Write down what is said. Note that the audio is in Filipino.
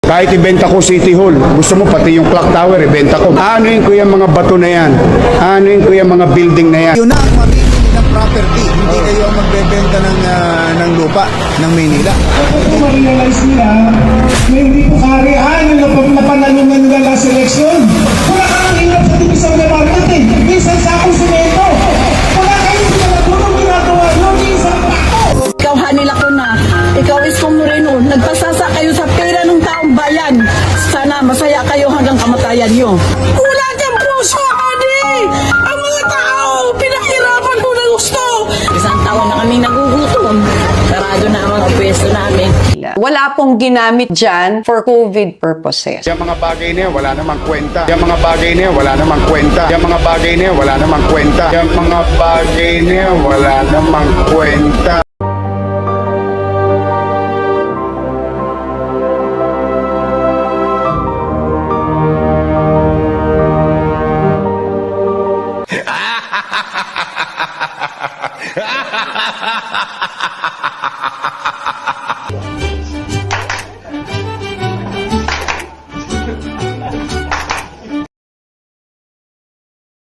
Kahit ibenta ko City Hall, gusto mo pati yung clock tower, ibenta ko. Anuin ko yung mga bato na yan. Anuin ko yung mga building na yan. Yun na ang mamimili ng property. Hindi kayo ang magbebenta ng lupa ng Maynila. Kung ma-realize nila na hindi po kaharian ang napanalungan nila last election. Wala ka nang hirap sa division na market eh. Minsan sa akong simento. Wala kayong pinagulong ginagawa nyo. Minsan pa ako. Ikaw hanila ko na, ikaw Isko Moreno, nagpasasa kayo sa pera ng taong bayan. Sana masaya kayo hanggang kamatayan nyo. Wala kang puso, honey! Ang mga tao, pinahirapan ko na gusto. Isang taon na kami nagugutom. Sarado na ang mga pwesto namin. Wala pong ginamit dyan for COVID purposes. Yung mga bagay na yan, wala namang kwenta. Yung mga bagay na yan, wala namang kwenta. Yung mga bagay na yan, wala namang kwenta. Yung mga bagay na yan, wala namang kwenta. Ha ha ha ha ha!